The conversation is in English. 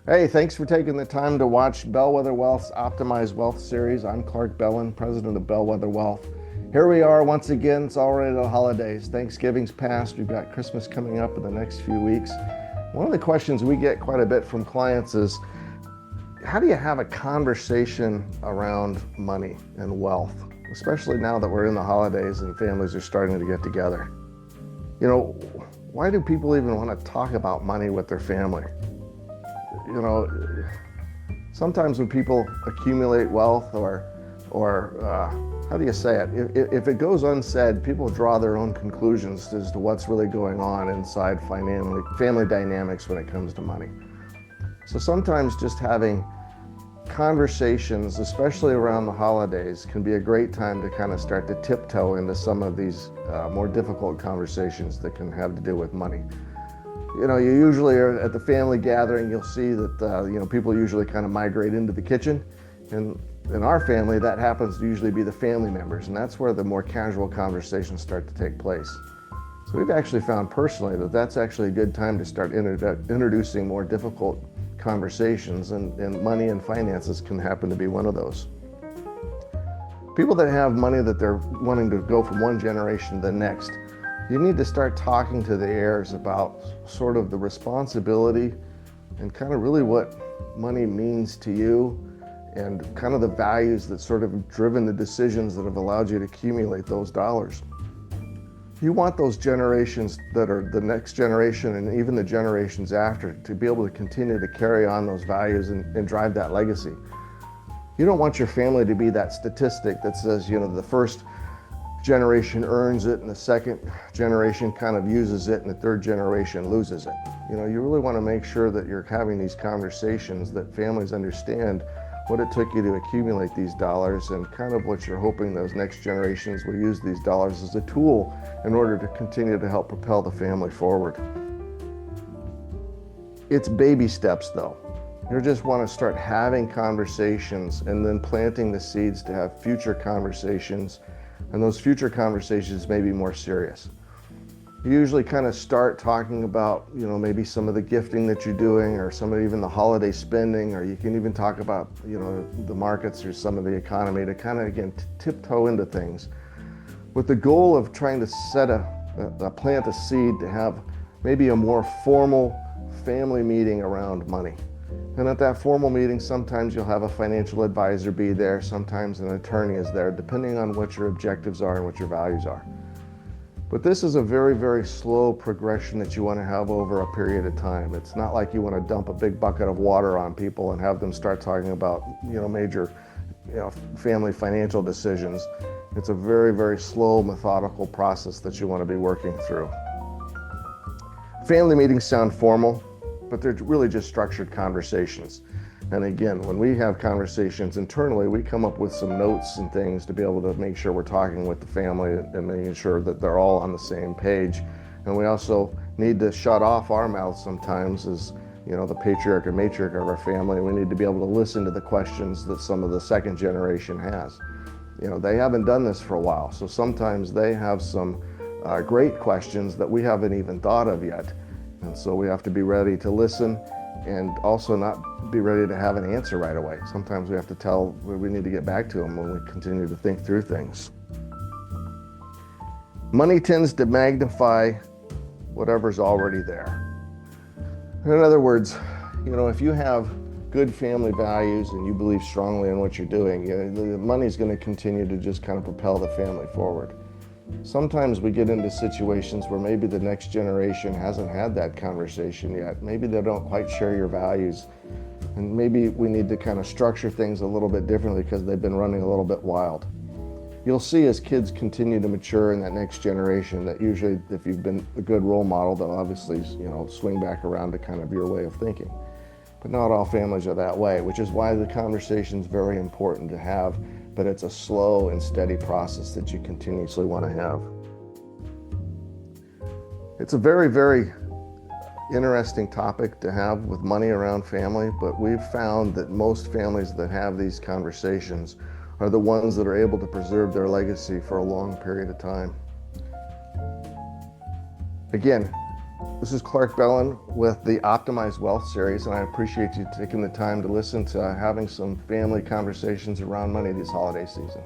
Hey, thanks for taking the time to watch Bellwether Wealth's Optimized Wealth series. I'm Clark Bellin, president of Bellwether Wealth. Here we are once again. It's already the holidays. Thanksgiving's passed. We've got Christmas coming up in the next few weeks. One of the questions we get quite a bit from clients is, how do you have a conversation around money and wealth, especially now that we're in the holidays and families are starting to get together? Why do people even want to talk about money with their family? Sometimes when people accumulate wealth or how do you say it? If it goes unsaid, people draw their own conclusions as to what's really going on inside family dynamics when it comes to money. So sometimes just having conversations, especially around the holidays, can be a great time to kind of start to tiptoe into some of these more difficult conversations that can have to do with money. You usually are at the family gathering, you'll see that people usually kind of migrate into the kitchen. And in our family, that happens to usually be the family members, and that's where the more casual conversations start to take place. So we've actually found personally that that's actually a good time to start introducing more difficult conversations, and money and finances can happen to be one of those. People that have money that they're wanting to go from one generation to the next, you need to start talking to the heirs about sort of the responsibility and kind of really what money means to you and kind of the values that sort of have driven the decisions that have allowed you to accumulate those dollars. You want those generations that are the next generation and even the generations after to be able to continue to carry on those values and drive that legacy. You don't want your family to be that statistic that says, the first generation earns it and the second generation kind of uses it and the third generation loses it. You really want to make sure that you're having these conversations, that families understand what it took you to accumulate these dollars and kind of what you're hoping those next generations will use these dollars as a tool in order to continue to help propel the family forward. It's baby steps though. You just want to start having conversations and then planting the seeds to have future conversations, and those future conversations may be more serious. You usually kind of start talking about, maybe some of the gifting that you're doing or some of even the holiday spending, or you can even talk about, the markets or some of the economy to kind of, again, tiptoe into things with the goal of trying to plant a seed to have maybe a more formal family meeting around money. And at that formal meeting, sometimes you'll have a financial advisor be there, sometimes an attorney is there, depending on what your objectives are and what your values are. But this is a very, very slow progression that you want to have over a period of time. It's not like you want to dump a big bucket of water on people and have them start talking about, major, family financial decisions. It's a very, very slow, methodical process that you want to be working through. Family meetings sound formal, but they're really just structured conversations. And again, when we have conversations internally, we come up with some notes and things to be able to make sure we're talking with the family and making sure that they're all on the same page. And we also need to shut off our mouths sometimes as, the patriarch or matriarch of our family. We need to be able to listen to the questions that some of the second generation has. They haven't done this for a while, so sometimes they have some great questions that we haven't even thought of yet. And so we have to be ready to listen and also not be ready to have an answer right away. Sometimes we have to we need to get back to them when we continue to think through things. Money tends to magnify whatever's already there. In other words, if you have good family values and you believe strongly in what you're doing, the money's going to continue to just kind of propel the family forward. Sometimes we get into situations where maybe the next generation hasn't had that conversation yet. Maybe they don't quite share your values. And maybe we need to kind of structure things a little bit differently because they've been running a little bit wild. You'll see as kids continue to mature in that next generation that usually if you've been a good role model, they'll obviously, swing back around to kind of your way of thinking. But not all families are that way, which is why the conversation is very important to have. But it's a slow and steady process that you continuously want to have. It's a very, very interesting topic to have with money around family, but we've found that most families that have these conversations are the ones that are able to preserve their legacy for a long period of time. Again, This is Clark Bellin with the Optimized Wealth series, and I appreciate you taking the time to listen to having some family conversations around money this holiday season.